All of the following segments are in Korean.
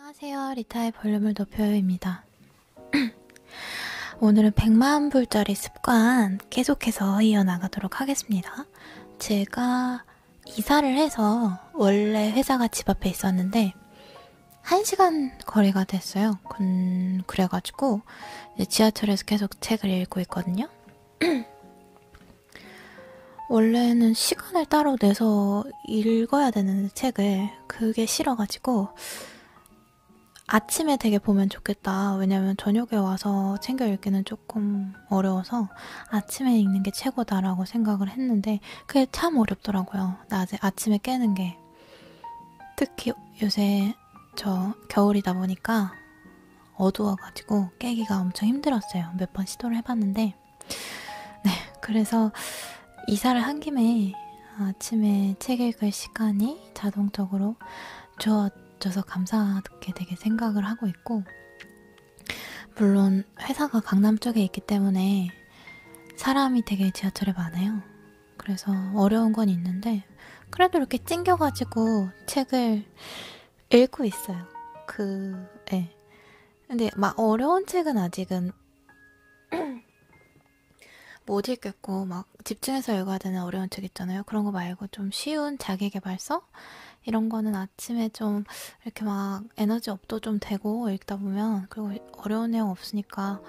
안녕하세요. 리타의 볼륨을 높여요입니다. 오늘은 100만 불짜리 습관 계속해서 이어나가도록 하겠습니다. 제가 이사를 해서 원래 회사가 집 앞에 있었는데 1시간 거리가 됐어요. 그래가지고 지하철에서 계속 책을 읽고 있거든요. 원래는 시간을 따로 내서 읽어야 되는 책을 그게 싫어가지고 아침에 되게 보면 좋겠다. 왜냐면 저녁에 와서 챙겨 읽기는 조금 어려워서 아침에 읽는 게 최고다라고 생각을 했는데 그게 참 어렵더라고요. 낮에 아침에 깨는 게. 특히 요새 저 겨울이다 보니까 어두워가지고 깨기가 엄청 힘들었어요. 몇 번 시도를 해봤는데 네, 그래서 이사를 한 김에 아침에 책 읽을 시간이 자동적으로 주어져서 감사하게 되게 생각을 하고 있고, 물론 회사가 강남 쪽에 있기 때문에 사람이 되게 지하철에 많아요. 그래서 어려운 건 있는데 그래도 이렇게 찡겨가지고 책을 읽고 있어요. 근데 막 어려운 책은 아직은 못 읽겠고 막 집중해서 읽어야 되는 어려운 책 있잖아요. 그런 거 말고 좀 쉬운 자기계발서? 이런 거는 아침에 좀 이렇게 막 에너지 업도 좀 되고 읽다 보면, 그리고 어려운 내용 없으니까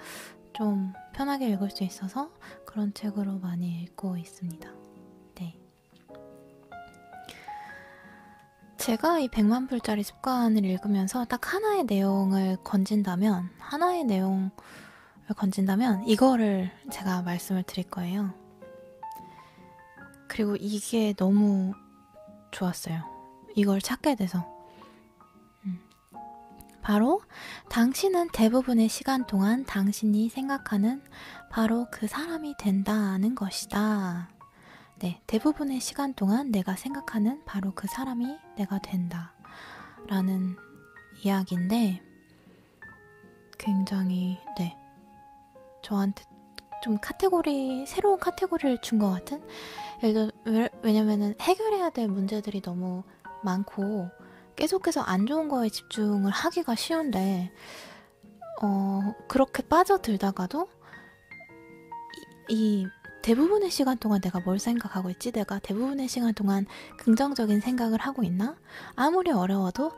좀 편하게 읽을 수 있어서 그런 책으로 많이 읽고 있습니다. 네. 제가 이 100만 불짜리 습관을 읽으면서 딱 하나의 내용을 건진다면 이거를 제가 말씀을 드릴 거예요. 그리고 이게 너무 좋았어요. 이걸 찾게 돼서. 바로 당신은 대부분의 시간 동안 당신이 생각하는 바로 그 사람이 된다는 것이다. 네, 대부분의 시간 동안 내가 생각하는 바로 그 사람이 내가 된다 라는 이야기인데, 굉장히 저한테 좀 새로운 카테고리를 준 것 같은? 왜냐면은 해결해야 될 문제들이 너무 많고 계속해서 안 좋은 거에 집중을 하기가 쉬운데, 그렇게 빠져들다가도 이 대부분의 시간 동안 내가 뭘 생각하고 있지? 내가 대부분의 시간 동안 긍정적인 생각을 하고 있나? 아무리 어려워도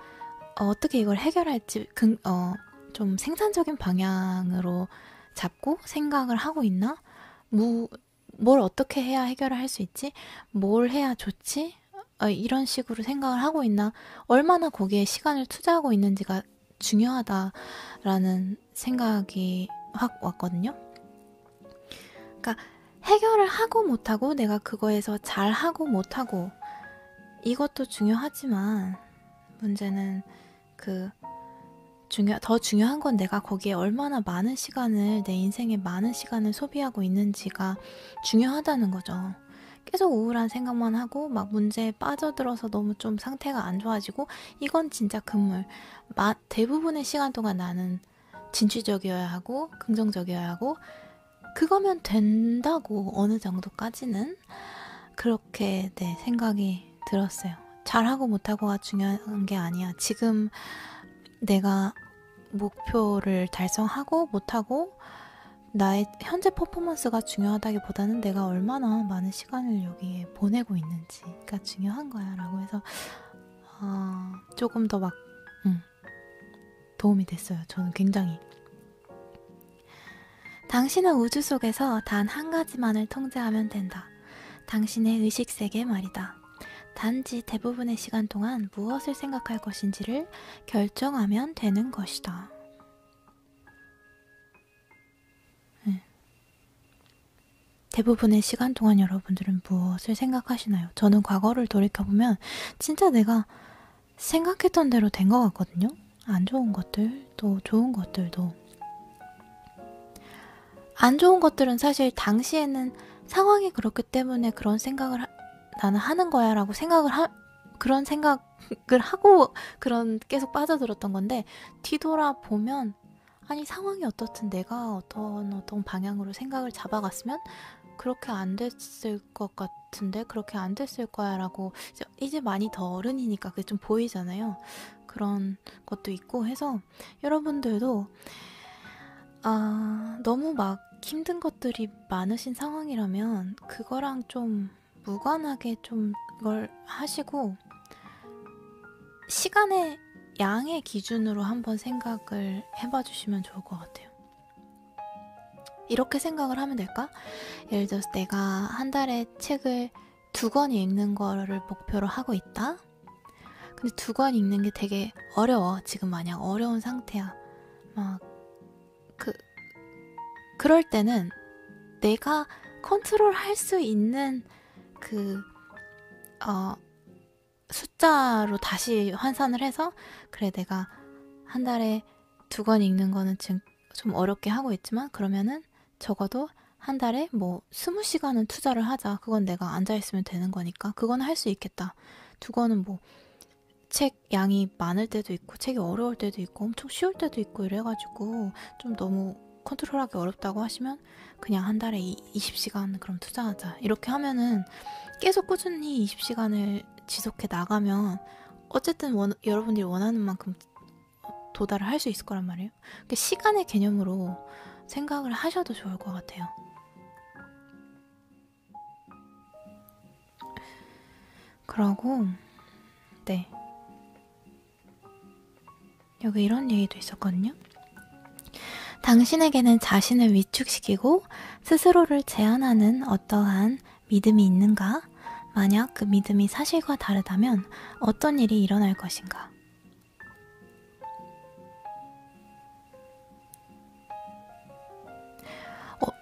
어떻게 이걸 해결할지 좀 생산적인 방향으로 잡고 생각을 하고 있나? 뭘 어떻게 해야 해결을 할 수 있지? 뭘 해야 좋지? 이런 식으로 생각을 하고 있나? 얼마나 거기에 시간을 투자하고 있는지가 중요하다라는 생각이 확 왔거든요. 그러니까 해결을 하고 못하고 내가 그거에서 잘하고 못하고 이것도 중요하지만, 문제는 더 중요한 건 내가 거기에 얼마나 많은 시간을, 내 인생에 많은 시간을 소비하고 있는지가 중요하다는 거죠. 계속 우울한 생각만 하고 막 문제에 빠져들어서 너무 좀 상태가 안 좋아지고, 이건 진짜 금물. 대부분의 시간 동안 나는 진취적이어야 하고 긍정적이어야 하고 그거면 된다고, 어느 정도까지는. 그렇게 생각이 들었어요. 잘하고 못하고가 중요한 게 아니야. 지금 내가 목표를 달성하고 못하고 나의 현재 퍼포먼스가 중요하다기보다는 내가 얼마나 많은 시간을 여기에 보내고 있는지가 중요한 거야 라고 해서 조금 더 도움이 됐어요. 저는 굉장히. 당신은 우주 속에서 단 한 가지만을 통제하면 된다. 당신의 의식세계 말이다. 단지 대부분의 시간 동안 무엇을 생각할 것인지를 결정하면 되는 것이다. 대부분의 시간 동안 여러분들은 무엇을 생각하시나요? 저는 과거를 돌이켜보면 진짜 내가 생각했던 대로 된 것 같거든요. 안 좋은 것들도 좋은 것들도. 안 좋은 것들은 사실 당시에는 상황이 그렇기 때문에 그런 생각을 나는 하는 거야 라고 그런 생각을 하고 계속 빠져들었던 건데, 뒤돌아보면 아니 상황이 어떻든 내가 어떤 방향으로 생각을 잡아갔으면 그렇게 안 됐을 것 같은데 그렇게 안 됐을 거야 라고 이제 많이 더 어른이니까 그게 좀 보이잖아요. 그런 것도 있고 해서 여러분들도 너무 막 힘든 것들이 많으신 상황이라면 그거랑 좀 무관하게 좀 이걸 하시고 시간의 양의 기준으로 한번 생각을 해봐 주시면 좋을 것 같아요. 이렇게 생각을 하면 될까? 예를 들어서 내가 한 달에 책을 2권 읽는 거를 목표로 하고 있다? 근데 2권 읽는 게 되게 어려워. 지금 마냥 어려운 상태야. 막 그럴 때는 내가 컨트롤 할 수 있는 숫자로 다시 환산을 해서 그래 내가 한 달에 2권 읽는 거는 지금 좀 어렵게 하고 있지만 그러면은 적어도 한 달에 뭐 20시간은 투자를 하자. 그건 내가 앉아있으면 되는 거니까 그건 할 수 있겠다. 2권은 뭐 책 양이 많을 때도 있고 책이 어려울 때도 있고 엄청 쉬울 때도 있고 이래가지고 좀 너무 컨트롤하기 어렵다고 하시면 그냥 한 달에 20시간 그럼 투자하자. 이렇게 하면은 계속 꾸준히 20시간을 지속해 나가면 어쨌든 여러분들이 원하는 만큼 도달을 할 수 있을 거란 말이에요. 그러니까 시간의 개념으로 생각을 하셔도 좋을 것 같아요. 그러고 네, 여기 이런 얘기도 있었거든요. 당신에게는 자신을 위축시키고 스스로를 제한하는 어떠한 믿음이 있는가? 만약 그 믿음이 사실과 다르다면 어떤 일이 일어날 것인가?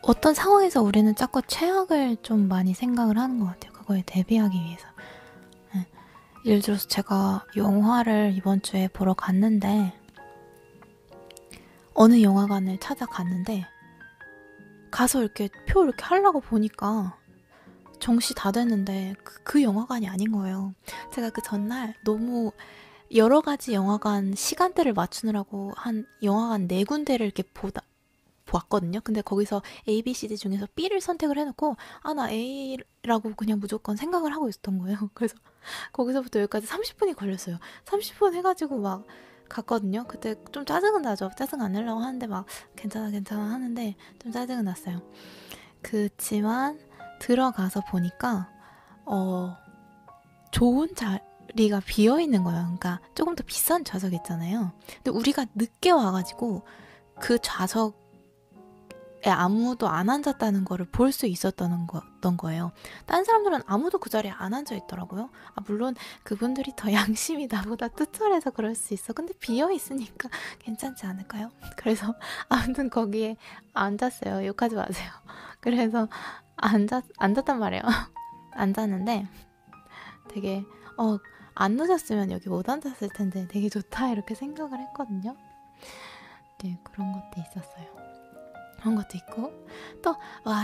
어떤 상황에서 우리는 자꾸 최악을 좀 많이 생각을 하는 것 같아요. 그거에 대비하기 위해서. 네. 예를 들어서 제가 영화를 이번 주에 보러 갔는데 어느 영화관을 찾아갔는데 가서 이렇게 표 이렇게 하려고 보니까 정시 다 됐는데 그 영화관이 아닌 거예요. 제가 그 전날 너무 여러 가지 영화관 시간대를 맞추느라고 한 영화관 4군데를 이렇게 보았거든요. 근데 거기서 A, B, C, D 중에서 B를 선택을 해놓고 나 A라고 그냥 무조건 생각을 하고 있었던 거예요. 그래서 거기서부터 여기까지 30분이 걸렸어요. 30분 해가지고 막 갔거든요. 그때 좀 짜증은 나죠. 짜증 안 내려고 하는데 막 괜찮아 하는데 좀 짜증은 났어요. 그치만 들어가서 보니까 좋은 자리가 비어있는 거예요. 그러니까 조금 더 비싼 좌석 있잖아요. 근데 우리가 늦게 와가지고 그 좌석에 아무도 안 앉았다는 거를 볼 수 있었던 거예요. 다른 사람들은 아무도 그 자리에 안 앉아 있더라고요. 물론 그분들이 더 양심이 나보다 투철해서 그럴 수 있어. 근데 비어있으니까 괜찮지 않을까요? 그래서 아무튼 거기에 앉았어요. 욕하지 마세요. 그래서 앉았단 말이에요. 앉았는데 되게 안 늦었으면 여기 못 앉았을 텐데 되게 좋다 이렇게 생각을 했거든요. 네, 그런 것도 있었어요. 그런 것도 있고 또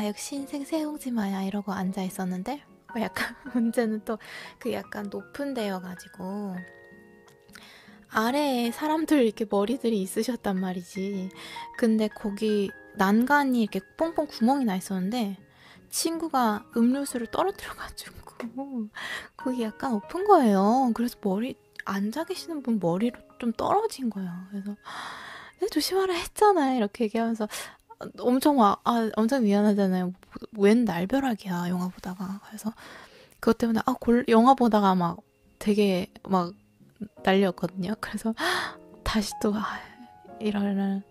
역시 인생 새옹지마야 이러고 앉아 있었는데 약간 문제는 또 그 약간 높은 데여가지고 아래에 사람들 이렇게 머리들이 있으셨단 말이지. 근데 거기 난간이 이렇게 뽕뽕 구멍이 나 있었는데 친구가 음료수를 떨어뜨려가지고 거기 약간 엎은 거예요. 그래서 앉아 계시는 분 머리로 좀 떨어진 거예요. 그래서 조심하라 했잖아요. 이렇게 얘기하면서 엄청 엄청 미안하잖아요. 웬 날벼락이야 영화 보다가. 그래서 그것 때문에 영화 보다가 막 되게 막 난리였거든요. 그래서 다시 또 이러면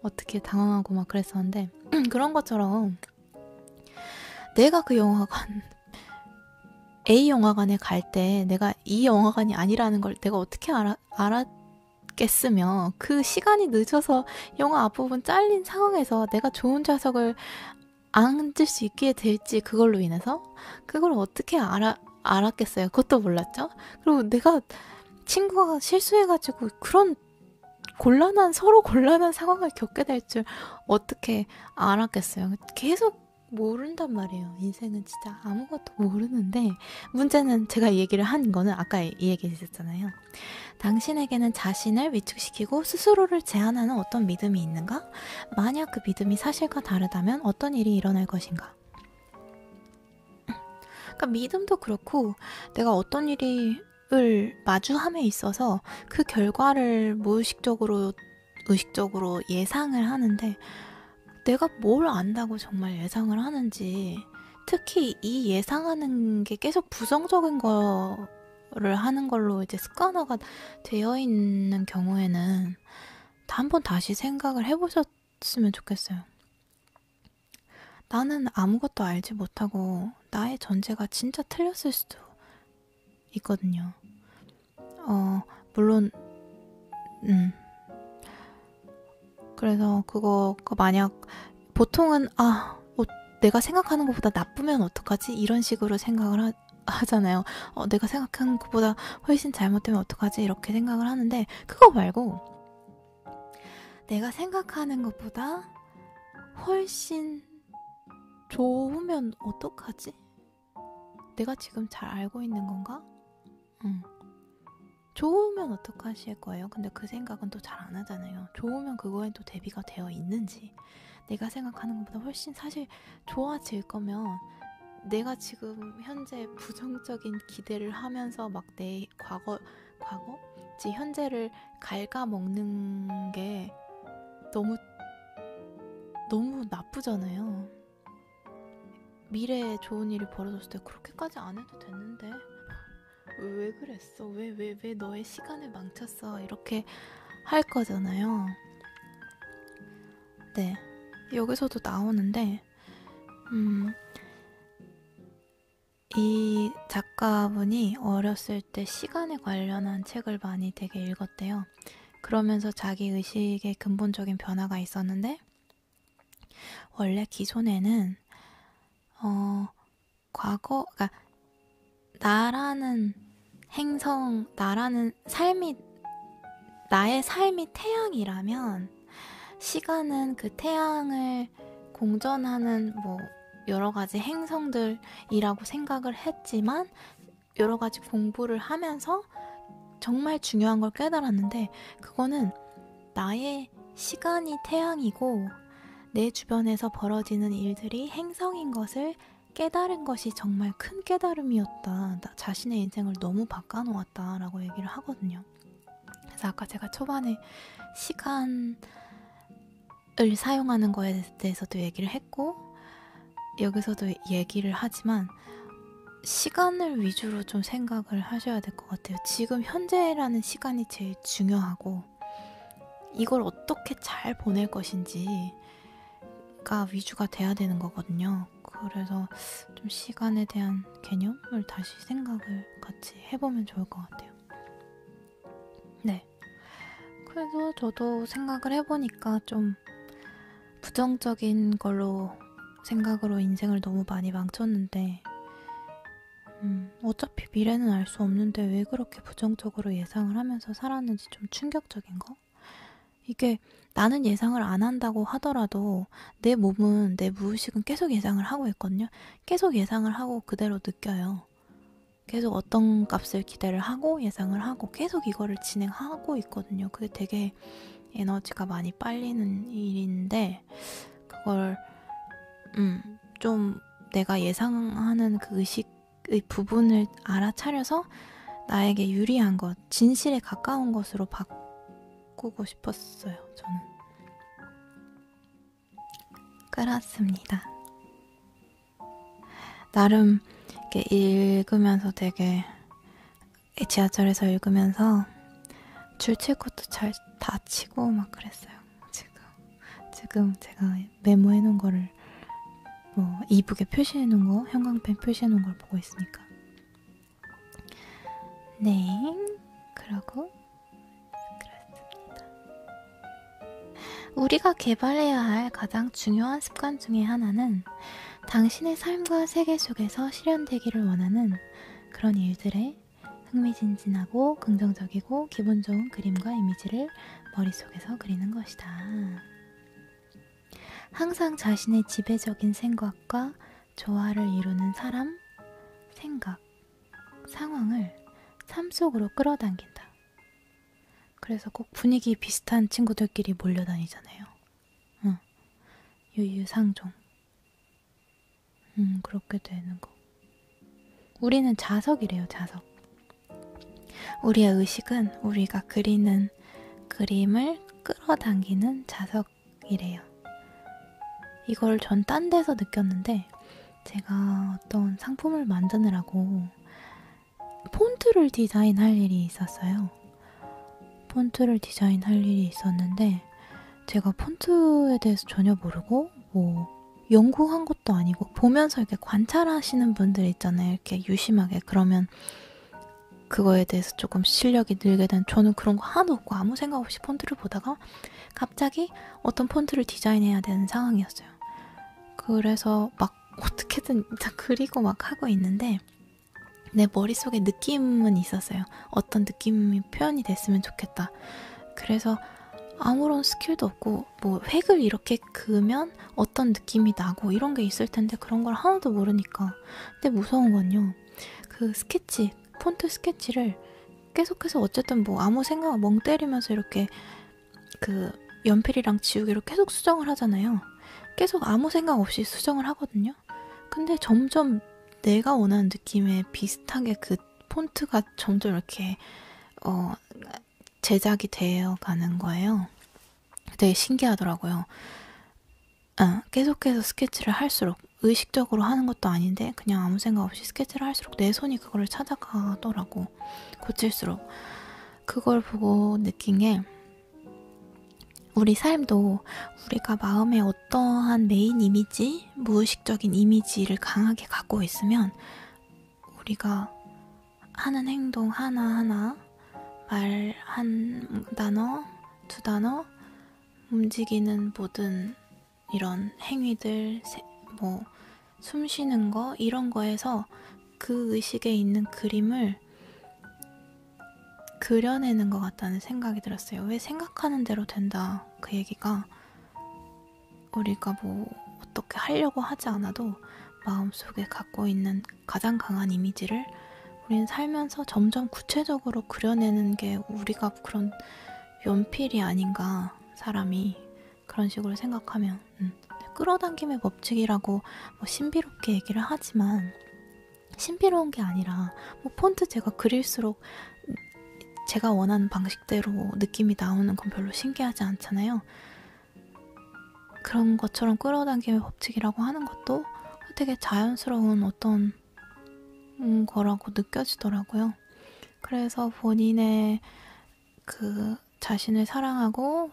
어떻게 당황하고 막 그랬었는데 그런 것처럼 내가 그 영화관 A 영화관에 갈 때 내가 이 영화관이 아니라는 걸 내가 어떻게 알았겠으며 그 시간이 늦어서 영화 앞부분 잘린 상황에서 내가 좋은 좌석을 앉을 수 있게 될지 그걸로 인해서 그걸 어떻게 알았겠어요. 그것도 몰랐죠. 그리고 내가 친구가 실수해가지고 그런 서로 곤란한 상황을 겪게 될 줄 어떻게 알았겠어요. 계속 모른단 말이에요. 인생은 진짜 아무것도 모르는데 문제는 제가 이 얘기를 한 거는 아까 이 얘기 있었잖아요. 당신에게는 자신을 위축시키고 스스로를 제한하는 어떤 믿음이 있는가? 만약 그 믿음이 사실과 다르다면 어떤 일이 일어날 것인가? 그러니까 믿음도 그렇고 내가 어떤 일을 마주함에 있어서 그 결과를 무의식적으로 의식적으로 예상을 하는데 내가 뭘 안다고 정말 예상을 하는지, 특히 이 예상하는 게 계속 부정적인 거를 하는 걸로 이제 습관화가 되어 있는 경우에는 한번 다시 생각을 해보셨으면 좋겠어요. 나는 아무것도 알지 못하고 나의 전제가 진짜 틀렸을 수도 있거든요. 물론 그래서 그거 만약 보통은 내가 생각하는 것보다 나쁘면 어떡하지? 이런 식으로 생각을 하잖아요. 내가 생각하는 것보다 훨씬 잘못되면 어떡하지? 이렇게 생각을 하는데 그거 말고 내가 생각하는 것보다 훨씬 좋으면 어떡하지? 내가 지금 잘 알고 있는 건가? 좋으면 어떡하실 거예요? 근데 그 생각은 또 잘 안 하잖아요. 좋으면 그거에 또 대비가 되어 있는지, 내가 생각하는 것보다 훨씬 사실 좋아질 거면 내가 지금 현재 부정적인 기대를 하면서 막 내 과거, 현재를 갉아먹는 게 너무 나쁘잖아요. 미래에 좋은 일이 벌어졌을 때 그렇게까지 안 해도 됐는데 왜 그랬어? 왜 너의 시간을 망쳤어? 이렇게 할 거잖아요. 네, 여기서도 나오는데 이 작가분이 어렸을 때 시간에 관련한 책을 많이 되게 읽었대요. 그러면서 자기 의식의 근본적인 변화가 있었는데, 원래 기존에는 그러니까 나라는 행성, 나의 삶이 태양이라면 시간은 그 태양을 공전하는 여러 가지 행성들이라고 생각을 했지만, 여러 가지 공부를 하면서 정말 중요한 걸 깨달았는데, 그거는 나의 시간이 태양이고 내 주변에서 벌어지는 일들이 행성인 것을 깨달은 것이 정말 큰 깨달음이었다. 나 자신의 인생을 너무 바꿔놓았다라고 얘기를 하거든요. 그래서 아까 제가 초반에 시간을 사용하는 거에 대해서도 얘기를 했고, 여기서도 얘기를 하지만 시간을 위주로 좀 생각을 하셔야 될 것 같아요. 지금 현재라는 시간이 제일 중요하고, 이걸 어떻게 잘 보낼 것인지가 위주가 돼야 되는 거거든요. 그래서 좀 시간에 대한 개념을 다시 생각을 같이 해보면 좋을 것 같아요. 네. 그래서 저도 생각을 해보니까 좀 부정적인 걸로 생각으로 인생을 너무 많이 망쳤는데, 어차피 미래는 알 수 없는데 왜 그렇게 부정적으로 예상을 하면서 살았는지 좀 충격적인 거? 이게 나는 예상을 안 한다고 하더라도 내 몸은, 내 무의식은 계속 예상을 하고 있거든요. 계속 예상을 하고 그대로 느껴요. 계속 어떤 값을 기대를 하고 예상을 하고 계속 이거를 진행하고 있거든요. 그게 되게 에너지가 많이 빨리는 일인데, 그걸 좀 내가 예상하는 그 의식의 부분을 알아차려서 나에게 유리한 것, 진실에 가까운 것으로 바꾸고 싶었어요. 저는. 그렇습니다. 나름 이렇게 읽으면서 되게, 지하철에서 읽으면서 줄 칠 것도 잘 다 치고 막 그랬어요. 지금 제가 메모해 놓은 거를 이북에 표시해 놓은 거, 형광펜 표시해 놓은 걸 보고 있으니까. 네, 그러고 그렇습니다. 우리가 개발해야 할 가장 중요한 습관 중에 하나는 당신의 삶과 세계 속에서 실현되기를 원하는 그런 일들에 흥미진진하고 긍정적이고 기분 좋은 그림과 이미지를 머릿속에서 그리는 것이다. 항상 자신의 지배적인 생각과 조화를 이루는 사람, 생각, 상황을 삶 속으로 끌어당긴다. 그래서 꼭 분위기 비슷한 친구들끼리 몰려다니잖아요. 유유상종. 그렇게 되는 거. 우리는 자석이래요, 자석. 우리의 의식은 우리가 그리는 그림을 끌어당기는 자석이래요. 이걸 전 딴 데서 느꼈는데, 제가 어떤 상품을 만드느라고 폰트를 디자인할 일이 있었어요. 폰트를 디자인할 일이 있었는데, 제가 폰트에 대해서 전혀 모르고 연구한 것도 아니고 보면서 이렇게 관찰하시는 분들 있잖아요. 이렇게 유심하게. 그러면 그거에 대해서 조금 실력이 늘게 된, 저는 그런 거 하나도 없고 아무 생각 없이 폰트를 보다가 갑자기 어떤 폰트를 디자인해야 되는 상황이었어요. 그래서 막 어떻게든 그리고 막 하고 있는데 내 머릿속에 느낌은 있었어요. 어떤 느낌이 표현이 됐으면 좋겠다. 그래서 아무런 스킬도 없고 획을 이렇게 그으면 어떤 느낌이 나고 이런 게 있을 텐데 그런 걸 하나도 모르니까. 근데 무서운 건요, 그 스케치, 폰트 스케치를 계속해서 어쨌든 아무 생각 멍 때리면서 이렇게 그 연필이랑 지우개로 계속 수정을 하잖아요. 계속 아무 생각 없이 수정을 하거든요. 근데 점점 내가 원하는 느낌에 비슷하게 그 폰트가 점점 이렇게 제작이 되어 가는 거예요. 되게 신기하더라고요. 계속해서 스케치를 할수록, 의식적으로 하는 것도 아닌데 그냥 아무 생각 없이 스케치를 할수록 내 손이 그거를 찾아가더라고. 고칠수록. 그걸 보고 느낀 게, 우리 삶도 우리가 마음에 어떠한 메인 이미지, 무의식적인 이미지를 강하게 갖고 있으면 우리가 하는 행동 하나하나, 말 한 단어, 두 단어, 움직이는 모든 이런 행위들, 숨 쉬는 거, 이런 거에서 그 의식에 있는 그림을 그려내는 것 같다는 생각이 들었어요. 왜 생각하는 대로 된다, 그 얘기가, 우리가 어떻게 하려고 하지 않아도 마음속에 갖고 있는 가장 강한 이미지를 우리는 살면서 점점 구체적으로 그려내는 게 우리가 그런 연필이 아닌가, 사람이. 그런 식으로 생각하면 끌어당김의 법칙이라고 신비롭게 얘기를 하지만, 신비로운 게 아니라 폰트 제가 그릴수록 제가 원하는 방식대로 느낌이 나오는 건 별로 신기하지 않잖아요. 그런 것처럼 끌어당김의 법칙이라고 하는 것도 되게 자연스러운 어떤 거라고 느껴지더라고요. 그래서 본인의 그 자신을 사랑하고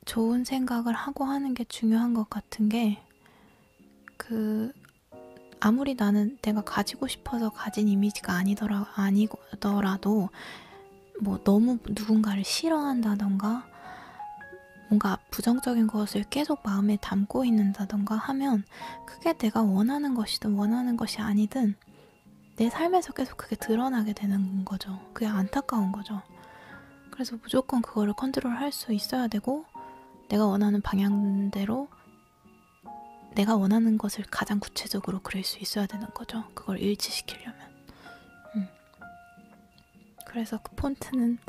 좋은 생각을 하고 하는 게 중요한 것 같은 게, 아무리 나는 내가 가지고 싶어서 가진 이미지가 아니더라도 너무 누군가를 싫어한다던가 뭔가 부정적인 것을 계속 마음에 담고 있는다던가 하면, 그게 내가 원하는 것이든 원하는 것이 아니든 내 삶에서 계속 그게 드러나게 되는 거죠. 그게 안타까운 거죠. 그래서 무조건 그거를 컨트롤할 수 있어야 되고, 내가 원하는 방향대로 내가 원하는 것을 가장 구체적으로 그릴 수 있어야 되는 거죠. 그걸 일치시키려면. 그래서 그 폰트는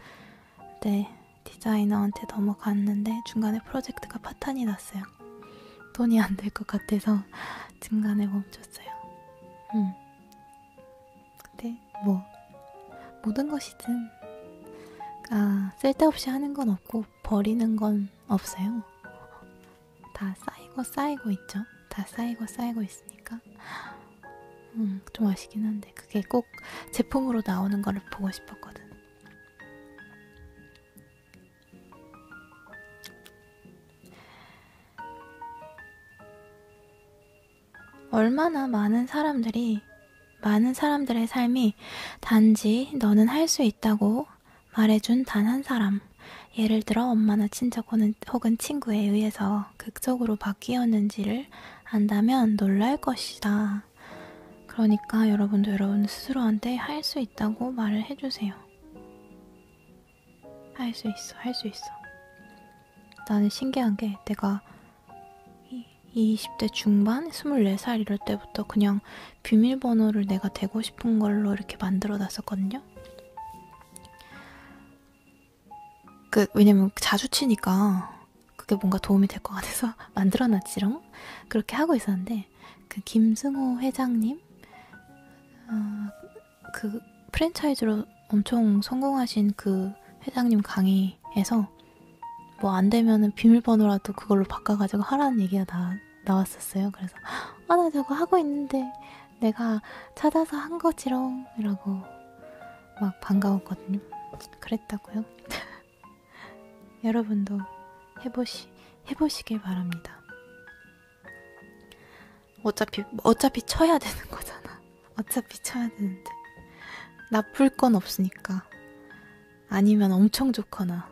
디자이너한테 넘어갔는데 중간에 프로젝트가 파탄이 났어요. 돈이 안 될 것 같아서 중간에 멈췄어요. 근데 모든 것이든 쓸데없이 하는 건 없고 버리는 건 없어요. 다 쌓이고 있죠. 다 쌓이고 있으니까 좀 아쉽긴 한데, 그게 꼭 제품으로 나오는 거를 보고 싶었거든. 얼마나 많은 사람들의 삶이 단지 너는 할 수 있다고 말해준 단 한 사람, 예를 들어 엄마나 친척 혹은 친구에 의해서 극적으로 바뀌었는지를 안다면 놀랄 것이다. 그러니까 여러분도 여러분 스스로한테 할 수 있다고 말을 해주세요. 할 수 있어. 나는 신기한 게, 내가 20대 중반, 24살 이럴 때부터 그냥 비밀번호를 내가 되고 싶은 걸로 이렇게 만들어 놨었거든요. 왜냐면 자주 치니까 그게 뭔가 도움이 될 것 같아서 만들어 놨지롱. 그렇게 하고 있었는데, 김승호 회장님, 그 프랜차이즈로 엄청 성공하신 그 회장님 강의에서 뭐 안 되면은 비밀번호라도 그걸로 바꿔가지고 하라는 얘기가 나왔었어요. 그래서 나 저거 하고 있는데 내가 찾아서 한 거지롱 이라고 막 반가웠거든요. 그랬다고요? 여러분도 해보시길 바랍니다. 어차피 쳐야 되는 거잖아. 어차피 쳐야 되는데 나쁠 건 없으니까. 아니면 엄청 좋거나.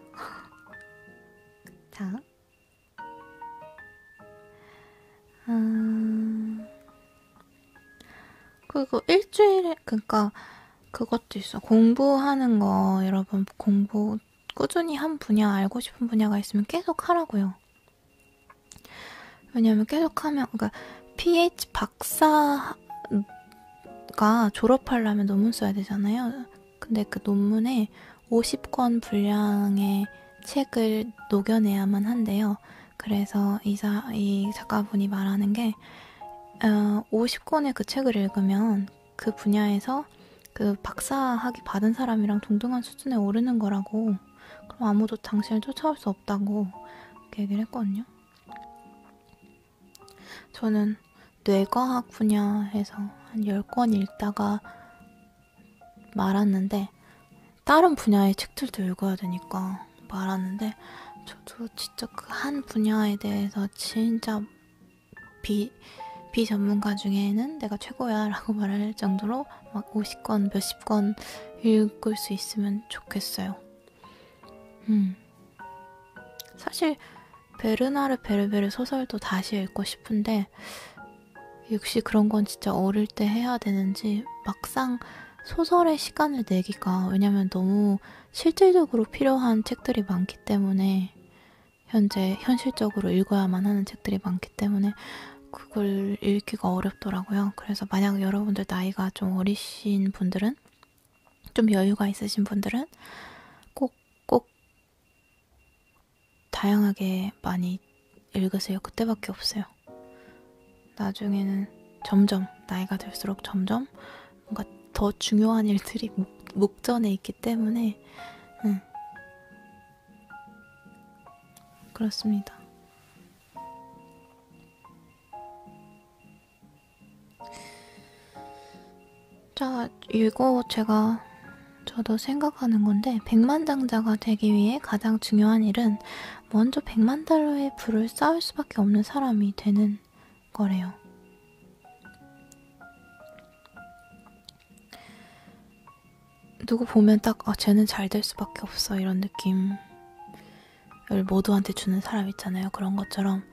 자, 그리고 일주일에, 그러니까 그것도 있어. 공부하는 거, 여러분 공부 꾸준히 한 분야, 알고 싶은 분야가 있으면 계속 하라고요. 왜냐면 계속 하면, 그러니까 PH 박사가 졸업하려면 논문 써야 되잖아요. 근데 그 논문에 50권 분량의 책을 녹여내야만 한대요. 그래서 이 작가분이 말하는 게 50권의 그 책을 읽으면 그 분야에서 그 박사학위 받은 사람이랑 동등한 수준에 오르는 거라고. 그럼 아무도 당신을 쫓아올 수 없다고 그렇게 얘기를 했거든요. 저는 뇌과학 분야에서 한 10권 읽다가 말았는데 다른 분야의 책들도 읽어야 되니까 말았는데 저도 진짜 그 한 분야에 대해서 진짜 비전문가 중에는 내가 최고야 라고 말할 정도로 막 50권, 몇십 권 읽을 수 있으면 좋겠어요. 사실 베르나르 베르베르 소설도 다시 읽고 싶은데 역시 그런 건 진짜 어릴 때 해야 되는지 막상 소설에 시간을 내기가, 왜냐면 너무 실질적으로 필요한 책들이 많기 때문에 현실적으로 읽어야만 하는 책들이 많기 때문에 그걸 읽기가 어렵더라고요. 그래서 만약 여러분들 나이가 좀 어리신 분들은, 좀 여유가 있으신 분들은 꼭 다양하게 많이 읽으세요. 그때밖에 없어요. 나중에는 점점 나이가 들수록 점점 뭔가 더 중요한 일들이 목전에 있기 때문에 그렇습니다. 자, 이거 저도 생각하는 건데, 백만장자가 되기 위해 가장 중요한 일은 먼저 100만 달러의 부를 쌓을 수밖에 없는 사람이 되는 거래요. 누구 보면 딱 쟤는 잘 될 수밖에 없어 이런 느낌을 모두한테 주는 사람 있잖아요. 그런 것처럼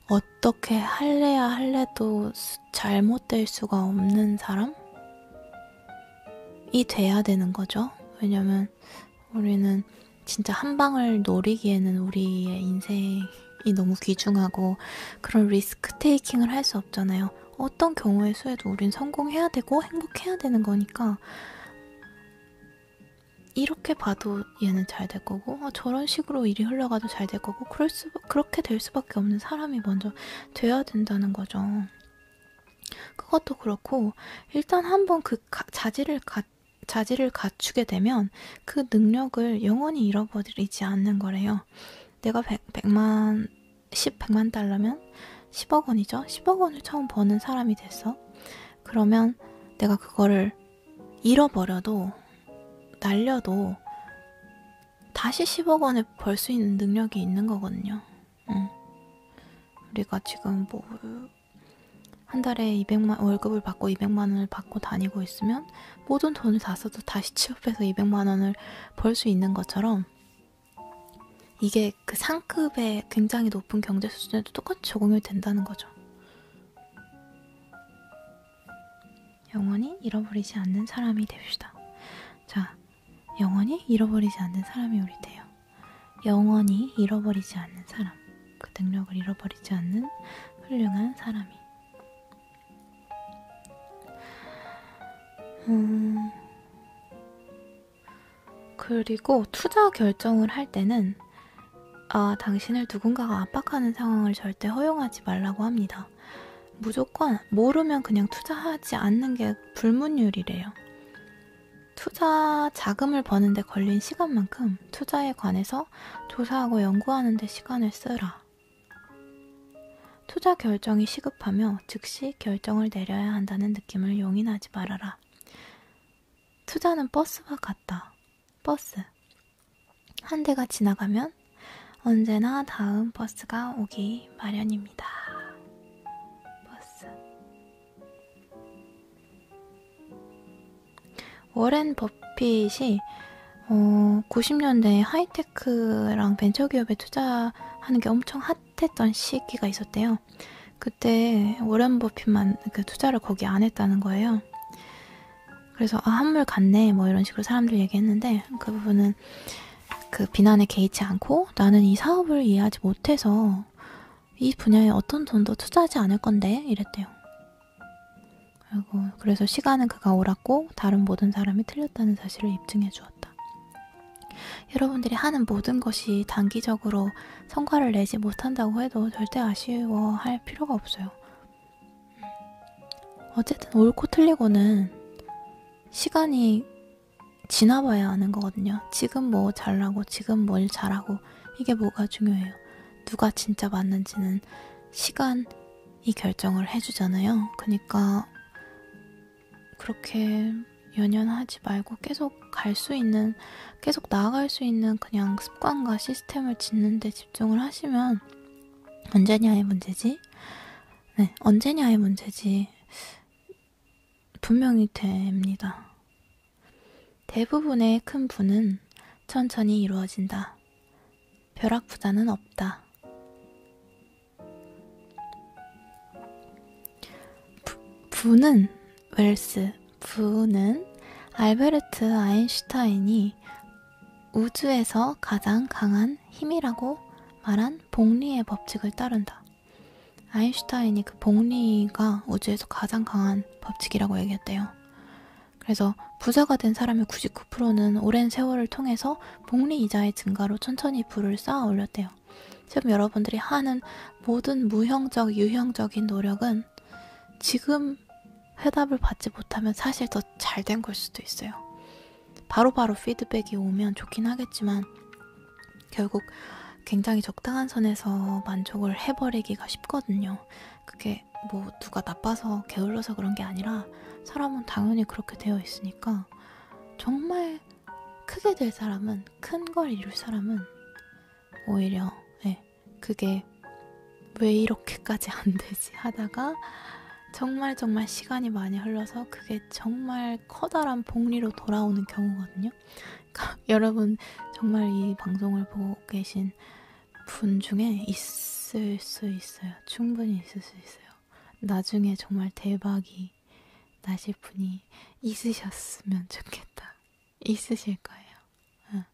어떻게 할래야 할래도 잘못될 수가 없는 사람이 돼야 되는 거죠. 왜냐면 우리는 진짜 한 방을 노리기에는 우리의 인생이 너무 귀중하고 그런 리스크 테이킹을 할 수 없잖아요. 어떤 경우의 수에도 우린 성공해야 되고 행복해야 되는 거니까 이렇게 봐도 얘는 잘 될 거고 저런 식으로 일이 흘러가도 잘 될 거고 그렇게 될 수밖에 없는 사람이 먼저 돼야 된다는 거죠. 그것도 그렇고 일단 한번 그 자질을 갖추게 되면 그 능력을 영원히 잃어버리지 않는 거래요. 내가 100만 달러면 10억 원이죠. 10억 원을 처음 버는 사람이 됐어. 그러면 내가 그거를 잃어버려도 날려도 다시 10억 원을 벌 수 있는 능력이 있는 거거든요. 우리가 지금 뭐 한 달에 월급을 받고 200만 원을 받고 다니고 있으면 모든 돈을 다 써도 다시 취업해서 200만 원을 벌 수 있는 것처럼 이게 그 상급의 굉장히 높은 경제 수준에도 똑같이 적용이 된다는 거죠. 영원히 잃어버리지 않는 사람이 됩시다. 자, 영원히 잃어버리지 않는 사람이 우리 돼요. 영원히 잃어버리지 않는 사람, 그 능력을 잃어버리지 않는 훌륭한 사람이. 그리고 투자 결정을 할 때는 당신을 누군가가 압박하는 상황을 절대 허용하지 말라고 합니다. 무조건 모르면 그냥 투자하지 않는 게 불문율이래요. 투자 자금을 버는데 걸린 시간만큼 투자에 관해서 조사하고 연구하는 데 시간을 쓰라. 투자 결정이 시급하며 즉시 결정을 내려야 한다는 느낌을 용인하지 말아라. 투자는 버스와 같다. 버스. 한 대가 지나가면 언제나 다음 버스가 오기 마련입니다. 버스. 워렌 버핏이 90년대에 하이테크랑 벤처기업에 투자하는 게 엄청 핫했던 시기가 있었대요. 그때 워렌 버핏만 그 투자를 거기 안 했다는 거예요. 그래서 한물 갔네 뭐 이런 식으로 사람들 얘기했는데 그 부분은 그 비난에 개의치 않고 나는 이 사업을 이해하지 못해서 이 분야에 어떤 돈도 투자하지 않을 건데 이랬대요. 그래서 시간은 그가 옳았고 다른 모든 사람이 틀렸다는 사실을 입증해 주었다. 여러분들이 하는 모든 것이 단기적으로 성과를 내지 못한다고 해도 절대 아쉬워할 필요가 없어요. 어쨌든 옳고 틀리고는 시간이 지나봐야 아는 거거든요. 지금 뭐 잘나고 지금 뭘 잘하고 이게 뭐가 중요해요. 누가 진짜 맞는지는 시간이 결정을 해주잖아요. 그러니까 그렇게 연연하지 말고 계속 갈 수 있는, 계속 나아갈 수 있는 그냥 습관과 시스템을 짓는 데 집중을 하시면 언제냐의 문제지? 네, 언제냐의 문제지. 분명히 됩니다. 대부분의 큰 부는 천천히 이루어진다. 벼락부자는 없다. 부는 웰스, 부는 알베르트 아인슈타인이 우주에서 가장 강한 힘이라고 말한 복리의 법칙을 따른다. 아인슈타인이 그 복리가 우주에서 가장 강한 법칙이라고 얘기했대요. 그래서 부자가 된 사람의 99%는 오랜 세월을 통해서 복리 이자의 증가로 천천히 부를 쌓아 올렸대요. 지금 여러분들이 하는 모든 무형적, 유형적인 노력은 지금 해답을 받지 못하면 사실 더 잘 된 걸 수도 있어요. 바로바로 피드백이 오면 좋긴 하겠지만 결국 굉장히 적당한 선에서 만족을 해버리기가 쉽거든요. 그게 뭐 누가 나빠서 게을러서 그런 게 아니라 사람은 당연히 그렇게 되어 있으니까 정말 크게 될 사람은, 큰 걸 이룰 사람은 오히려 그게 왜 이렇게까지 안 되지 하다가 정말 시간이 많이 흘러서 그게 정말 커다란 복리로 돌아오는 경우거든요. 그러니까 여러분 정말 이 방송을 보고 계신 분 중에 있을 수 있어요. 충분히 있을 수 있어요. 나중에 정말 대박이 나실 분이 있으셨으면 좋겠다. 있으실 거예요.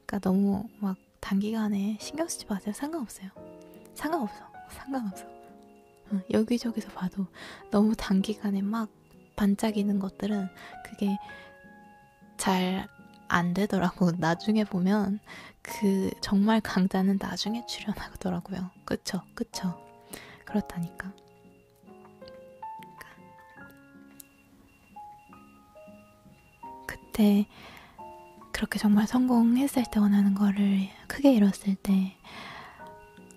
그러니까 너무 막 단기간에 신경 쓰지 마세요. 상관없어요. 상관없어. 여기저기서 봐도 너무 단기간에 막 반짝이는 것들은 그게 잘 안 되더라고. 나중에 보면 그 정말 강자는 나중에 출연하더라고요. 그쵸? 그렇다니까. 그때 그렇게 정말 성공했을 때 원하는 거를 크게 이뤘을 때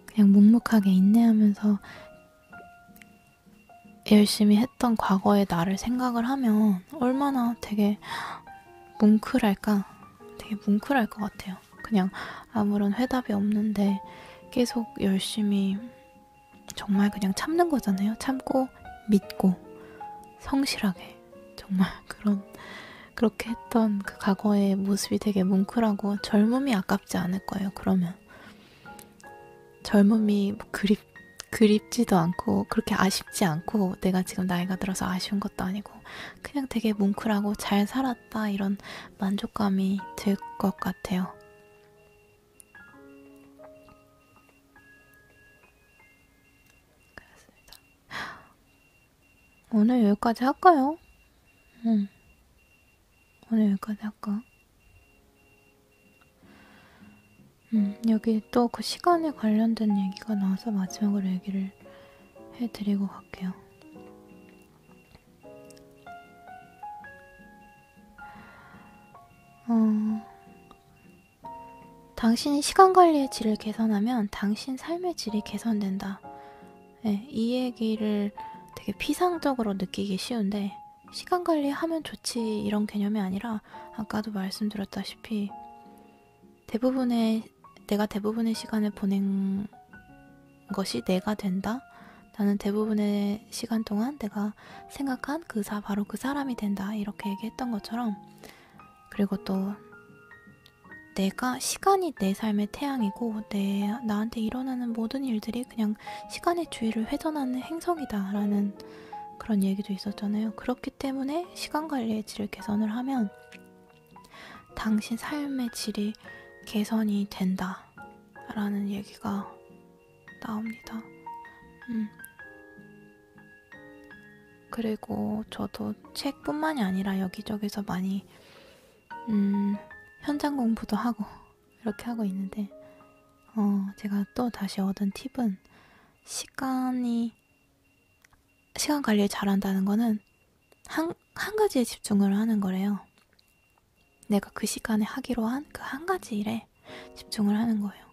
그냥 묵묵하게 인내하면서 열심히 했던 과거의 나를 생각을 하면 얼마나 되게 뭉클할까? 되게 뭉클할 것 같아요. 그냥 아무런 회답이 없는데 계속 열심히 정말 그냥 참는 거잖아요. 참고 믿고 성실하게 정말 그렇게 했던 그 과거의 모습이 되게 뭉클하고 젊음이 아깝지 않을 거예요. 그러면 젊음이 그립지도 않고 그렇게 아쉽지 않고 내가 지금 나이가 들어서 아쉬운 것도 아니고 그냥 되게 뭉클하고 잘 살았다 이런 만족감이 들 것 같아요. 그렇습니다. 오늘 여기까지 할까요? 오늘 여기까지 할까? 여기 또 그 시간에 관련된 얘기가 나와서 마지막으로 얘기를 해드리고 갈게요. 당신이 시간관리의 질을 개선하면 당신 삶의 질이 개선된다. 네, 이 얘기를 되게 피상적으로 느끼기 쉬운데 시간관리 하면 좋지 이런 개념이 아니라 아까도 말씀드렸다시피 내가 대부분의 시간을 보낸 것이 내가 된다. 나는 대부분의 시간 동안 내가 생각한 바로 그 사람이 된다. 이렇게 얘기했던 것처럼 그리고 또 시간이 내 삶의 태양이고 나한테 일어나는 모든 일들이 그냥 시간의 주위를 회전하는 행성이다 라는 그런 얘기도 있었잖아요. 그렇기 때문에 시간 관리의 질을 개선을 하면 당신 삶의 질이 개선이 된다 라는 얘기가 나옵니다. 그리고 저도 책뿐만이 아니라 여기저기서 많이 현장 공부도 하고 이렇게 하고 있는데 제가 또 다시 얻은 팁은 시간 관리를 잘한다는 거는 한 가지에 집중을 하는 거래요. 내가 그 시간에 하기로 한 그 한 가지 일에 집중을 하는 거예요.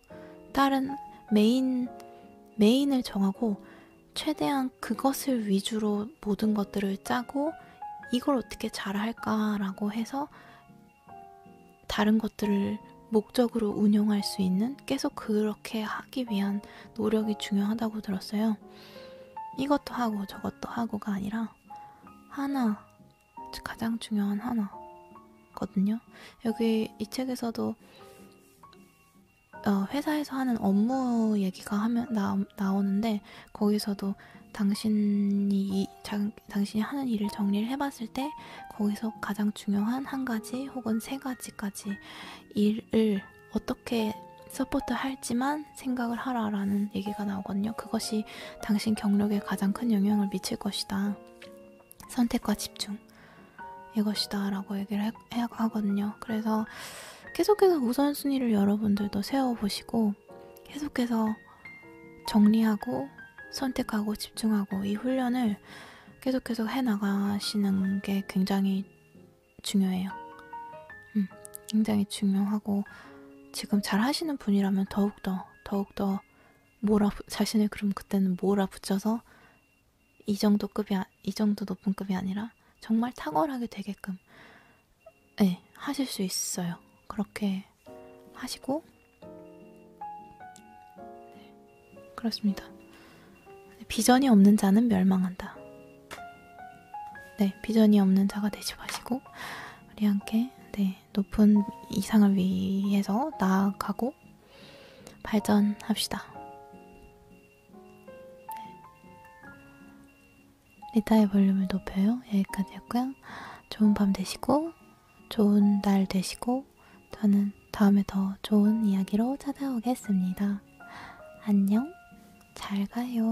다른 메인을 정하고 최대한 그것을 위주로 모든 것들을 짜고 이걸 어떻게 잘할까라고 해서 다른 것들을 목적으로 운용할 수 있는 계속 그렇게 하기 위한 노력이 중요하다고 들었어요. 이것도 하고 저것도 하고가 아니라 하나, 가장 중요한 하나거든요. 여기 이 책에서도 회사에서 하는 업무 얘기가 나오는데 거기서도 당신이 하는 일을 정리를 해봤을 때 거기서 가장 중요한 한 가지 혹은 세 가지까지 일을 어떻게 서포트 할지만 생각을 하라라는 얘기가 나오거든요. 그것이 당신 경력에 가장 큰 영향을 미칠 것이다. 선택과 집중 이것이다 라고 얘기를 하거든요. 그래서 계속해서 우선순위를 여러분들도 세워보시고 계속해서 정리하고 선택하고 집중하고 이 훈련을 계속해서 해나가시는 게 굉장히 중요해요. 굉장히 중요하고 지금 잘 하시는 분이라면 더욱더 자신을 그럼 그때는 몰아붙여서 이 정도 높은 급이 아니라 정말 탁월하게 되게끔 하실 수 있어요. 그렇게 하시고 그렇습니다. 비전이 없는 자는 멸망한다. 비전이 없는 자가 되지 마시고 우리 함께 높은 이상을 위해서 나아가고 발전합시다. 리타의 볼륨을 높여요. 여기까지였고요. 좋은 밤 되시고 좋은 날 되시고 저는 다음에 더 좋은 이야기로 찾아오겠습니다. 안녕, 잘 가요.